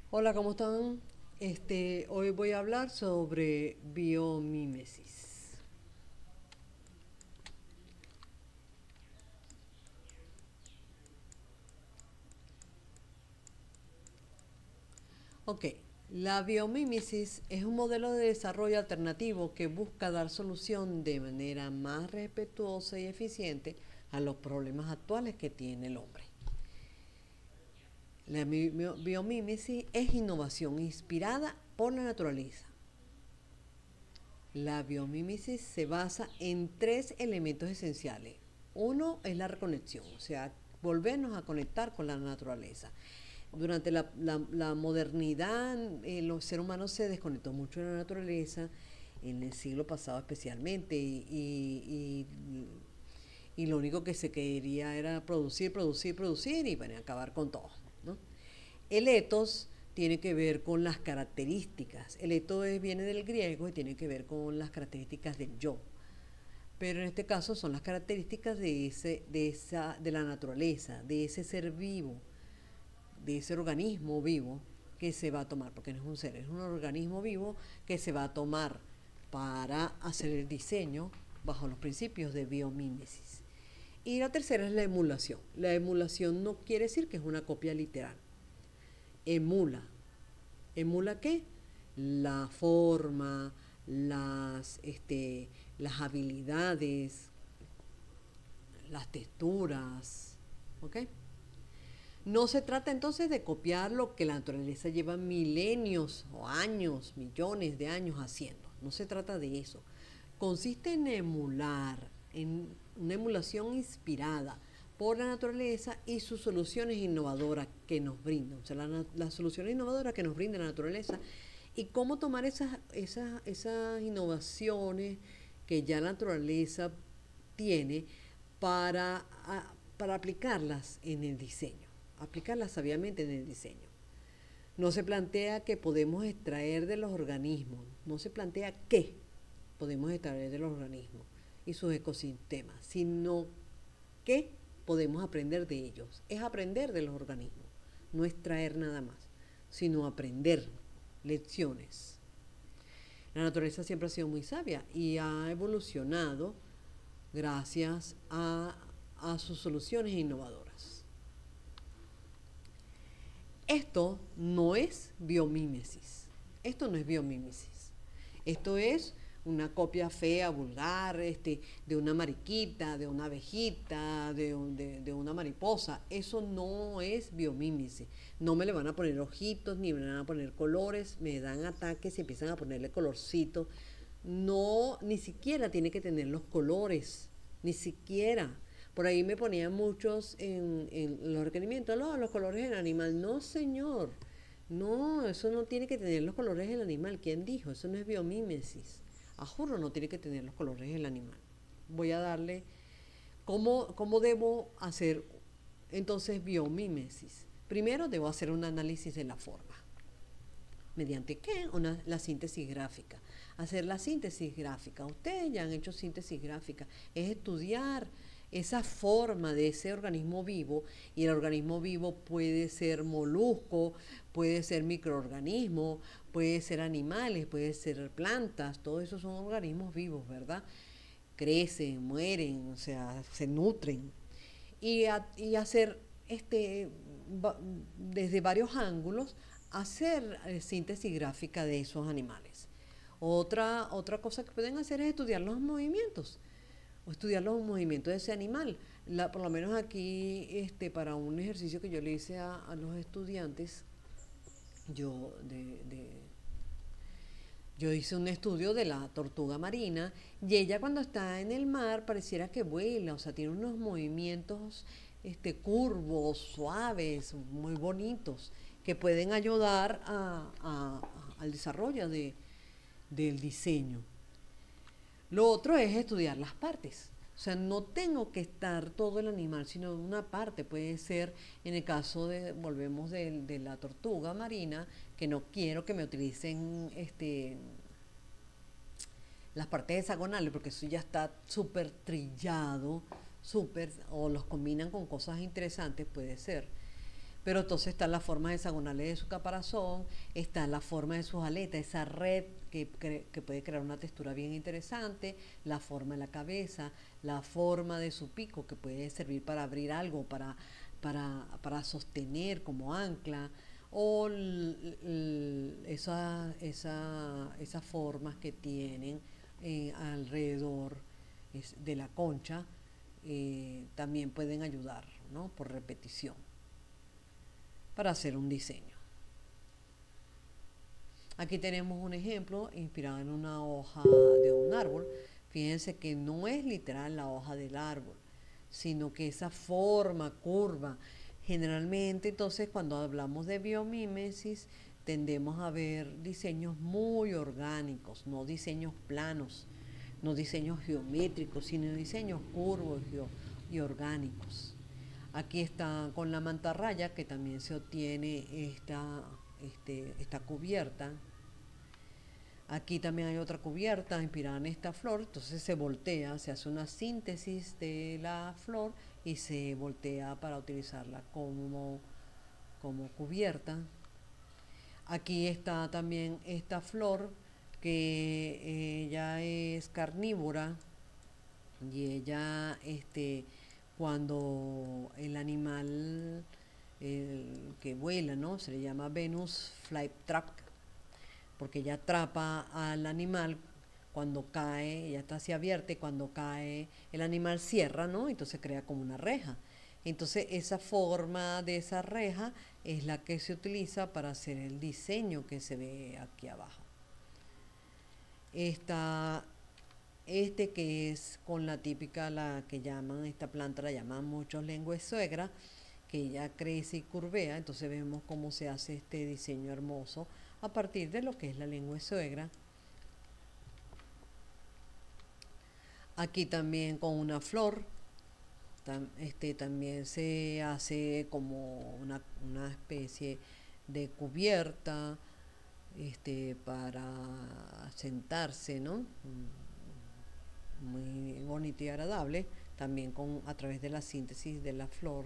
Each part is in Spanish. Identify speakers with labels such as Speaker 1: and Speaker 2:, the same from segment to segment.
Speaker 1: Hola, ¿cómo están? Hoy voy a hablar sobre biomímesis. Ok, la biomímesis es un modelo de desarrollo alternativo que busca dar solución de manera más respetuosa y eficiente a los problemas actuales que tiene el hombre. La biomímesis es innovación inspirada por la naturaleza. La biomímesis se basa en tres elementos esenciales. Uno es la reconexión, o sea, volvernos a conectar con la naturaleza. Durante la modernidad, los seres humanos se desconectó mucho de la naturaleza, en el siglo pasado especialmente, y lo único que se quería era producir, producir, producir y bueno, acabar con todo, ¿no? El ethos tiene que ver con las características. El ethos viene del griego y tiene que ver con las características del yo. Pero en este caso son las características de la naturaleza, de ese ser vivo, de ese organismo vivo que se va a tomar, porque no es un ser, es un organismo vivo que se va a tomar para hacer el diseño bajo los principios de biomímesis. Y la tercera es la emulación. La emulación no quiere decir que es una copia literal. Emula. ¿Emula qué? La forma, las habilidades, las texturas. ¿Ok? No se trata entonces de copiar lo que la naturaleza lleva milenios o años, millones de años haciendo. No se trata de eso. Consiste en emular, en una emulación inspirada por la naturaleza y sus soluciones innovadoras que nos brindan. O sea, las soluciones innovadoras que nos brinda la naturaleza y cómo tomar esas innovaciones que ya la naturaleza tiene para, para aplicarlas en el diseño, aplicarlas sabiamente en el diseño. No se plantea que podemos extraer de los organismos, no se plantea qué podemos extraer de los organismos y sus ecosistemas, sino qué podemos aprender de ellos. Es aprender de los organismos, no extraer nada más, sino aprender lecciones. La naturaleza siempre ha sido muy sabia y ha evolucionado gracias a sus soluciones innovadoras. Esto no es biomímesis. Esto no es biomímesis. Esto es una copia fea, vulgar, de una mariquita, de una abejita, de una mariposa. Eso no es biomímesis. No me le van a poner ojitos, ni me le van a poner colores, me dan ataques y empiezan a ponerle colorcitos. No, ni siquiera tiene que tener los colores, ni siquiera. Por ahí me ponían muchos en los requerimientos, no, los colores del animal. No, señor. No, eso no tiene que tener los colores del animal. ¿Quién dijo? Eso no es biomímesis. A juro no tiene que tener los colores del animal. Voy a darle. ¿Cómo debo hacer entonces biomímesis? Primero debo hacer un análisis de la forma. ¿Mediante qué? La síntesis gráfica. Hacer la síntesis gráfica. Ustedes ya han hecho síntesis gráfica. Es estudiar esa forma de ese organismo vivo, y el organismo vivo puede ser molusco, puede ser microorganismo, puede ser animales, puede ser plantas, todos esos son organismos vivos, ¿verdad? Crecen, mueren, o sea, se nutren. Y hacer este, desde varios ángulos, hacer síntesis gráfica de esos animales. Otra cosa que pueden hacer es estudiar los movimientos, o estudiar los movimientos de ese animal. Por lo menos aquí, para un ejercicio que yo le hice a los estudiantes, yo, yo hice un estudio de la tortuga marina, y ella cuando está en el mar pareciera que vuela, o sea, tiene unos movimientos curvos, suaves, muy bonitos, que pueden ayudar al desarrollo del diseño. Lo otro es estudiar las partes. O sea, no tengo que estar todo el animal, sino una parte. Puede ser, en el caso de, volvemos de la tortuga marina, que no quiero que me utilicen las partes hexagonales, porque eso ya está súper trillado, súper, o los combinan con cosas interesantes, puede ser. Pero entonces están las formas hexagonales de su caparazón, está la forma de sus aletas, esa red que puede crear una textura bien interesante, la forma de la cabeza, la forma de su pico, que puede servir para abrir algo, para sostener como ancla, o esas formas que tienen alrededor de la concha, también pueden ayudar, ¿no? Por repetición, para hacer un diseño. Aquí tenemos un ejemplo inspirado en una hoja de un árbol. Fíjense que no es literal la hoja del árbol, sino que esa forma curva. Generalmente, entonces, cuando hablamos de biomímesis, tendemos a ver diseños muy orgánicos, no diseños planos, no diseños geométricos, sino diseños curvos y orgánicos. Aquí está con la mantarraya, que también se obtiene esta cubierta. Aquí también hay otra cubierta inspirada en esta flor, entonces se voltea, se hace una síntesis de la flor y se voltea para utilizarla como cubierta. Aquí está también esta flor que ella es carnívora y ella cuando el animal que vuela, ¿no? Se le llama Venus flytrap, porque ella atrapa al animal cuando cae, ella está así abierta y cuando cae el animal cierra, ¿no? Entonces crea como una reja. Entonces esa forma de esa reja es la que se utiliza para hacer el diseño que se ve aquí abajo. Esta que es con la típica, la que llaman, esta planta la llaman muchos lengua suegra, que ella crece y curvea, entonces vemos cómo se hace este diseño hermoso a partir de lo que es la lengua suegra. Aquí también con una flor, también se hace como una especie de cubierta para sentarse, ¿no? Muy bonito y agradable, también a través de la síntesis de la flor.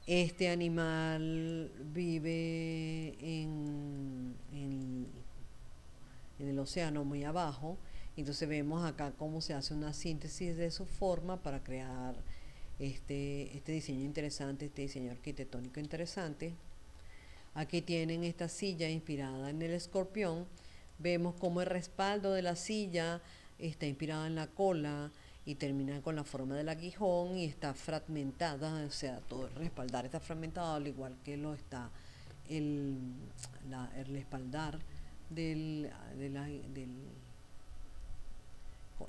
Speaker 1: Este animal vive en el océano muy abajo, entonces vemos acá cómo se hace una síntesis de su forma para crear este diseño interesante, este diseño arquitectónico interesante. Aquí tienen esta silla inspirada en el escorpión. Vemos cómo el respaldo de la silla está inspirado en la cola y termina con la forma del aguijón y está fragmentada, o sea, todo el respaldar está fragmentado, al igual que lo está el respaldar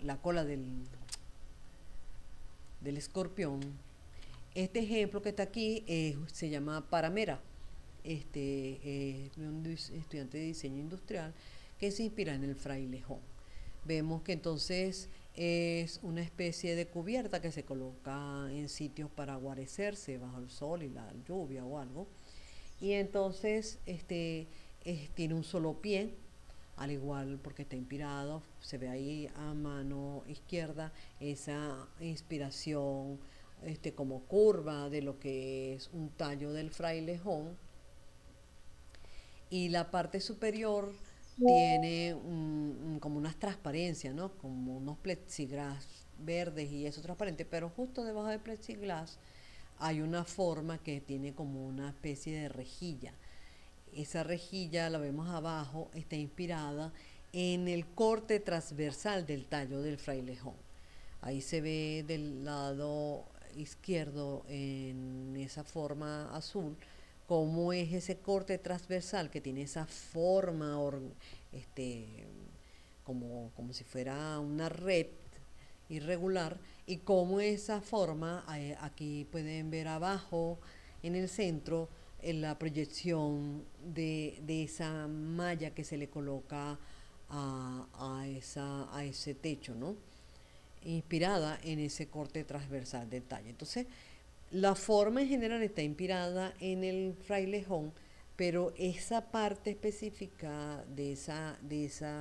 Speaker 1: la cola del escorpión. Este ejemplo que está aquí se llama Paramera, un estudiante de diseño industrial que se inspira en el frailejón. Vemos que entonces es una especie de cubierta que se coloca en sitios para guarecerse bajo el sol y la lluvia o algo. Y entonces tiene un solo pie, al igual porque está inspirado, se ve ahí a mano izquierda esa inspiración como curva de lo que es un tallo del frailejón. Y la parte superior tiene como unas transparencias, ¿no? Como unos plexiglas verdes y eso transparente, pero justo debajo del plexiglas hay una forma que tiene como una especie de rejilla. Esa rejilla, la vemos abajo, está inspirada en el corte transversal del tallo del frailejón. Ahí se ve del lado izquierdo en esa forma azul cómo es ese corte transversal que tiene esa forma como si fuera una red irregular, y cómo esa forma, aquí pueden ver abajo en el centro en la proyección de esa malla que se le coloca a ese techo, ¿no? Inspirada en ese corte transversal del tallo. Entonces, la forma en general está inspirada en el frailejón, pero esa parte específica de esa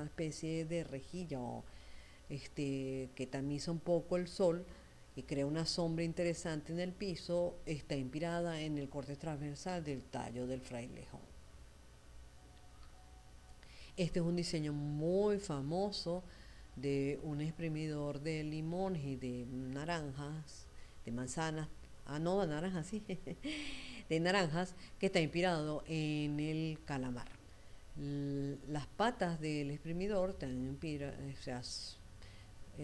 Speaker 1: especie de rejilla que tamiza un poco el sol, y crea una sombra interesante en el piso, está inspirada en el corte transversal del tallo del frailejón. Este es un diseño muy famoso de un exprimidor de limones y de naranjas, de manzanas, no, de naranjas, sí, de naranjas, que está inspirado en el calamar. Las patas del exprimidor también o sea,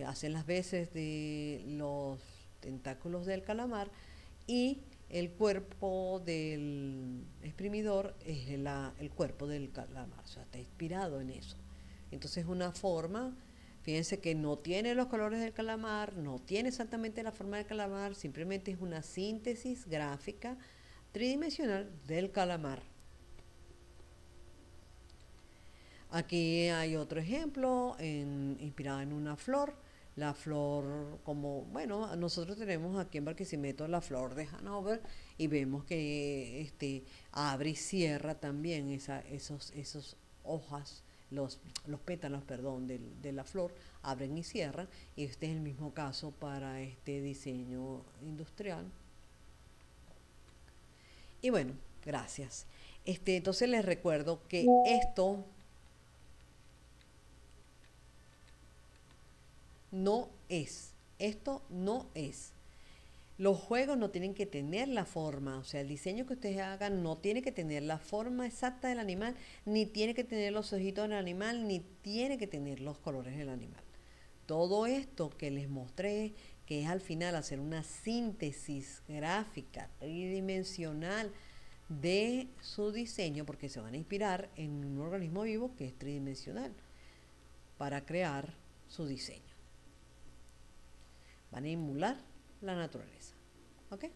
Speaker 1: hacen las veces de los tentáculos del calamar, y el cuerpo del exprimidor es el cuerpo del calamar, o sea, está inspirado en eso. Entonces es una forma, fíjense que no tiene los colores del calamar, no tiene exactamente la forma del calamar, simplemente es una síntesis gráfica tridimensional del calamar. Aquí hay otro ejemplo inspirado en una flor. La flor, como, bueno, nosotros tenemos aquí en Barquisimeto la flor de Hanover, y vemos que abre y cierra también esos hojas, los pétalos, perdón, de la flor, abren y cierran, y este es el mismo caso para este diseño industrial. Y bueno, gracias. Entonces les recuerdo que esto no es. Los juegos no tienen que tener la forma, o sea, el diseño que ustedes hagan no tiene que tener la forma exacta del animal, ni tiene que tener los ojitos del animal, ni tiene que tener los colores del animal. Todo esto que les mostré, que es al final hacer una síntesis gráfica tridimensional de su diseño, porque se van a inspirar en un organismo vivo que es tridimensional para crear su diseño. Van a emular la naturaleza. ¿Ok?